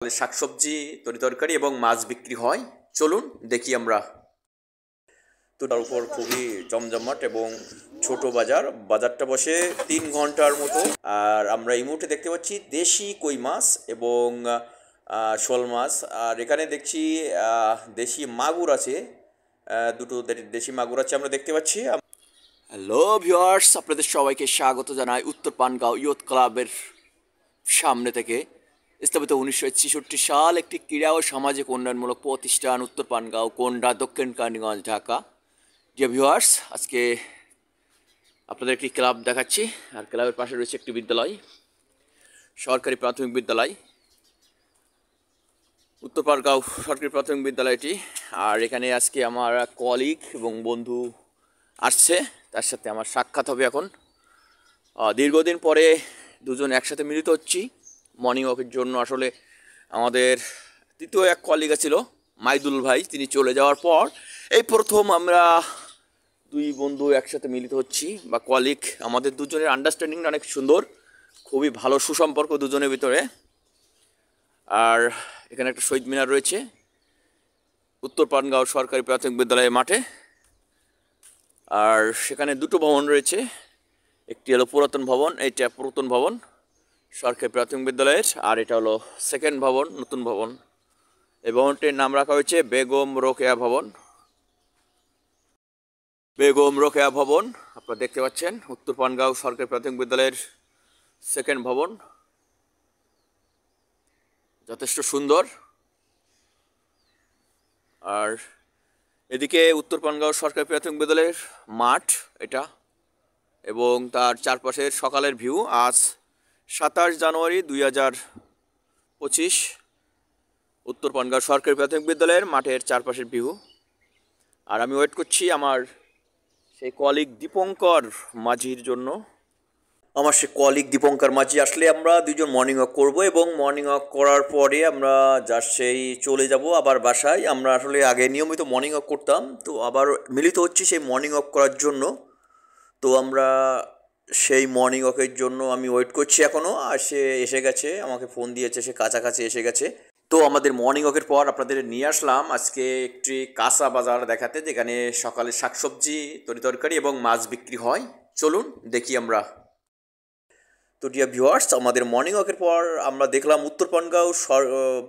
শাকসবজি তরিতরকারি এবং মাছ বিক্রি হয়। চলুন দেখি আমরা। তো তার উপর খুবই জমজমাট এবং ছোট বাজার। বাজারটা বসে 3 ঘন্টার মতো। আর আমরা এই মুহূর্তে দেখতে পাচ্ছি দেশি কই মাছ এবং শোল মাছ। আর এখানে দেখছি দেশি মাগুর আছে, দুটো দেশি মাগুর আছে আমরা দেখতে পাচ্ছি। হ্যালো ভিউয়ার্স, আপনাদের সবাইকে স্বাগত জানাই উত্তর পানগাঁও ইয়ুথ ক্লাবের সামনে থেকে। স্থাপিত 1966 সাল একটি ক্রীড়া ও সামাজিক উন্নয়নমূলক প্রতিষ্ঠান, উত্তর পানগাঁও, কোন্ডা, দক্ষিণ কালীগঞ্জ, ঢাকা। যে ভিউয়ার্স, আজকে আপনাদের একটি ক্লাব দেখাচ্ছি। আর ক্লাবের পাশে রয়েছে একটি বিদ্যালয়, সরকারি প্রাথমিক বিদ্যালয়, উত্তর পানগাঁও সরকারি প্রাথমিক বিদ্যালয়টি। আর এখানে আজকে আমার কলিগ এবং বন্ধু আসছে, তার সাথে আমার সাক্ষাৎ হবে এখন। দীর্ঘদিন পরে দুজন একসাথে মিলিত হচ্ছি মর্নিং ওয়াকের জন্য। আসলে আমাদের তৃতীয় এক কলিগ ছিল মাইদুল ভাই, তিনি চলে যাওয়ার পর এই প্রথম আমরা দুই বন্ধু একসাথে মিলিত হচ্ছি বা কলিগ। আমাদের দুজনের আন্ডারস্ট্যান্ডিংটা অনেক সুন্দর, খুবই ভালো সুসম্পর্ক দুজনের ভিতরে। আর এখানে একটা শহীদ মিনার রয়েছে উত্তর পানগাঁও সরকারি প্রাথমিক বিদ্যালয়ের মাঠে। আর সেখানে দুটো ভবন রয়েছে, একটি হলো পুরাতন ভবন, এইটা পুরাতন ভবন সরকারি প্রাথমিক বিদ্যালয়ের, আর এটা হলো সেকেন্ড ভবন, নতুন ভবন। এই ভবনটির নাম রাখা হয়েছে বেগম রোকেয়া ভবন। বেগম রোকেয়া ভবন আপনারা দেখতে পাচ্ছেন, উত্তর পানগাঁও সরকারি প্রাথমিক বিদ্যালয়ের সেকেন্ড ভবন, যথেষ্ট সুন্দর। আর এদিকে উত্তর পানগাঁও সরকারি প্রাথমিক বিদ্যালয়ের মাঠ এটা, এবং তার চারপাশের সকালের ভিউ। আজ 27 জানুয়ারি 2025, উত্তর পানগাঁও সরকারি প্রাথমিক বিদ্যালয়ের মাঠের চারপাশের ভিউ। আর আমি ওয়েট করছি আমার সেই কলিগ দীপঙ্কর মাঝির জন্য। আমার সেই কলিগ দীপঙ্কর মাঝি আসলে আমরা দুজন মর্নিং ওয়াক করবো, এবং মর্নিং ওয়াক করার পরে আমরা জাস্ট সেই চলে যাব আবার বাসায়। আমরা আসলে আগে নিয়মিত মর্নিং ওয়াক করতাম, তো আবার মিলিত হচ্ছি সেই মর্নিং ওয়াক করার জন্য। তো আমরা সেই মর্নিং ওয়াকের জন্য আমি ওয়েট করছি এখনও। আর সে এসে গেছে, আমাকে ফোন দিয়েছে, সে কাছাকাছি এসে গেছে। তো আমাদের মর্নিং ওয়াকের পর আপনাদের নিয়ে আসলাম আজকে একটি কাঁচা বাজার দেখাতে, যেখানে সকালে শাকসবজি তরিতরকারি এবং মাছ বিক্রি হয়। চলুন দেখি আমরা। তো ডিয়ার ভিউয়ার্স, আমাদের মর্নিং ওয়াকের পর আমরা দেখলাম উত্তর পানগাঁও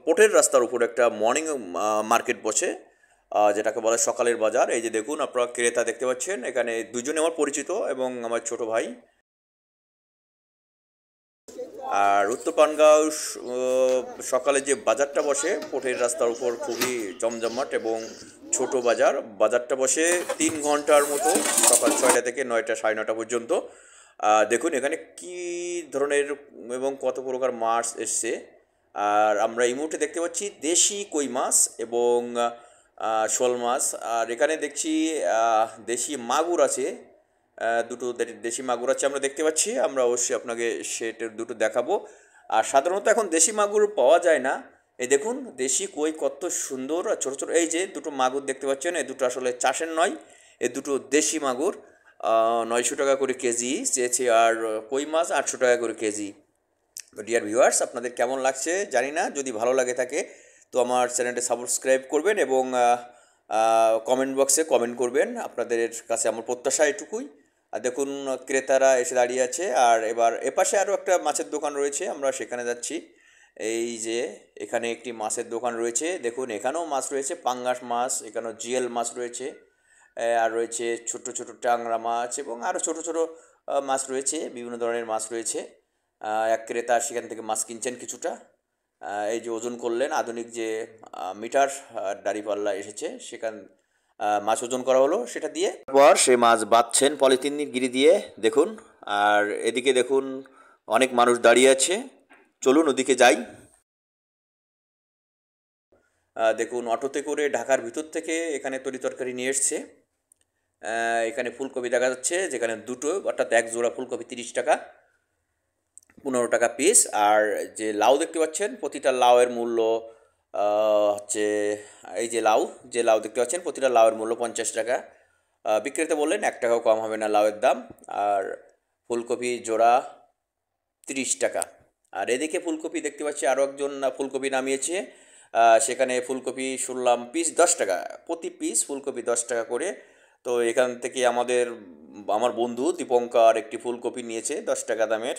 পোর্টের রাস্তার উপর একটা মর্নিং মার্কেট বসে, যেটাকে বলে সকালের বাজার। এই যে দেখুন, আপনারা ক্রেতা দেখতে পাচ্ছেন, এখানে দুজনে আমার পরিচিত এবং আমার ছোট ভাই। আর উত্তর পানগাঁও সকালে যে বাজারটা বসে পোর্টের রাস্তার উপর, খুবই জমজমাট এবং ছোট বাজার। বাজারটা বসে 3 ঘন্টার মতো, সকাল 6টা থেকে 9টা, 9:30 পর্যন্ত। দেখুন এখানে কি ধরনের এবং কত প্রকার মাছ এসছে। আর আমরা এই মুহূর্তে দেখতে পাচ্ছি দেশি কই মাছ এবং শোল মাছ। আর এখানে দেখছি দেশি মাগুর আছে, দুটো দেশি মাগুর আছে আমরা দেখতে পাচ্ছি। আমরা অবশ্যই আপনাকে সেটা দুটো দেখাবো। আর সাধারণত এখন দেশি মাগুর পাওয়া যায় না। এই দেখুন দেশি কই কত সুন্দর আর ছোটো ছোটো। এই যে দুটো মাগুর দেখতে পাচ্ছেন, এই দুটো আসলে চাষের নয়, এই দুটো দেশি মাগুর। 900 টাকা করে কেজি চেয়েছে, আর কই মাছ 800 টাকা করে কেজি। তো ডিয়ার ভিউয়ার্স, আপনাদের কেমন লাগছে জানি না। যদি ভালো লাগে থাকে তো আমার চ্যানেলটা সাবস্ক্রাইব করবেন এবং কমেন্ট বক্সে কমেন্ট করবেন। আপনাদের কাছে আমার প্রত্যাশা এটুকুই। আর দেখুন ক্রেতারা এসে দাঁড়িয়ে আছে। আর এবার এপাশে আরও একটা মাছের দোকান রয়েছে, আমরা সেখানে যাচ্ছি। এই যে এখানে একটি মাছের দোকান রয়েছে, দেখুন এখানেও মাছ রয়েছে, পাঙ্গাস মাছ, এখানেও জিএল মাছ রয়েছে, আর রয়েছে ছোট ছোট ট্যাংরা মাছ এবং আরও ছোট ছোট মাছ রয়েছে, বিভিন্ন ধরনের মাছ রয়েছে। এক ক্রেতা সেখান থেকে মাছ কিনছেন কিছুটা। এই যে ওজন করলেন, আধুনিক যে মিটার দাঁড়িপাল্লা এসেছে, সেখান মাছ ওজন করা হলো, সেটা দিয়ে পর সেই মাছ বাঁধছেন পলিথিন গিরি দিয়ে, দেখুন। আর এদিকে দেখুন অনেক মানুষ দাঁড়িয়ে আছে, চলুন ওদিকে যাই। দেখুন অটোতে করে ঢাকার ভিতর থেকে এখানে তরিতরকারি নিয়ে এসছে। এখানে ফুলকপি দেখা যাচ্ছে, যেখানে দুটো, অর্থাৎ এক জোড়া ফুলকপি 30 টাকা, 15 টাকা পিস। আর যে লাউ দেখতে পাচ্ছেন, প্রতিটা লাউয়ের মূল্য হচ্ছে, এই যে লাউ দেখতে পাচ্ছেন, প্রতিটা লাউয়ের মূল্য 50 টাকা। বিক্রেতা বললেন 1 টাকাও কম হবে না লাউয়ের দাম। আর ফুলকপি জোড়া 30 টাকা। আর এদিকে ফুলকপি দেখতে পাচ্ছি আরও একজন ফুলকপি নামিয়েছে। সেখানে ফুলকপি শুনলাম পিস 10 টাকা, প্রতি পিস ফুলকপি 10 টাকা করে। তো এখান থেকে আমার বন্ধু দীপঙ্কর একটি ফুলকপি নিয়েছে 10 টাকা দামের।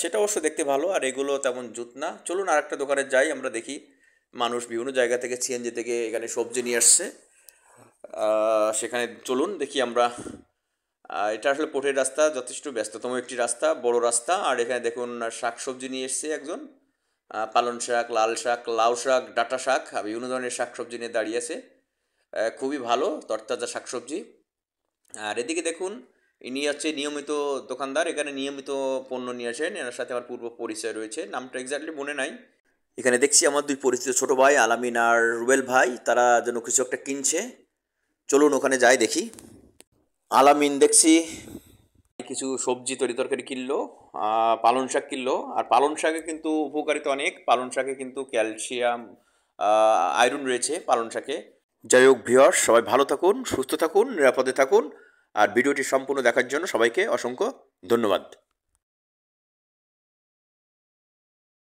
সেটা অবশ্য দেখতে ভালো, আর এগুলো তেমন জুত না। চলুন আর একটা দোকানে যাই, আমরা দেখি। মানুষ বিভিন্ন জায়গা থেকে সিএনজি থেকে এখানে সবজি নিয়ে আসছে। সেখানে চলুন দেখি আমরা। এটা আসলে পোটের রাস্তা, যথেষ্ট ব্যস্ততম একটি রাস্তা, বড় রাস্তা। আর এখানে দেখুন শাক সবজি নিয়ে এসছে একজন। পালং শাক, লাল শাক, লাউ শাক, ডাঁটা শাক, বিভিন্ন ধরনের শাক সবজি নিয়ে দাঁড়িয়ে আছে। খুবই ভালো তরতাজা শাক সবজি। আর এদিকে দেখুন, ইনি হচ্ছে নিয়মিত দোকানদার, এখানে নিয়মিত পণ্য নিয়ে আসেন। এনার সাথে আমার পূর্ব পরিচয় রয়েছে, নামটা এক্স্যাক্টলি মনে নাই। এখানে দেখছি আমার দুই পরিচিত ছোট ভাই আলামিন আর রুবেল ভাই, তারা যেন কিছু একটা কিনছে। চলুন ওখানে যাই দেখি। আলামিন দেখছি কিছু সবজি তরি তরকারি কিনলো, পালং শাক কিনলো। আর পালং শাকে কিন্তু উপকারিতা অনেক, পালং শাকে কিন্তু ক্যালসিয়াম, আয়রন রয়েছে পালং শাকে। যাই হোক ভিউয়ার্স, সবাই ভালো থাকুন, সুস্থ থাকুন, নিরাপদে থাকুন। আর ভিডিওটি সম্পূর্ণ দেখার জন্য সবাইকে অসংখ্য ধন্যবাদ।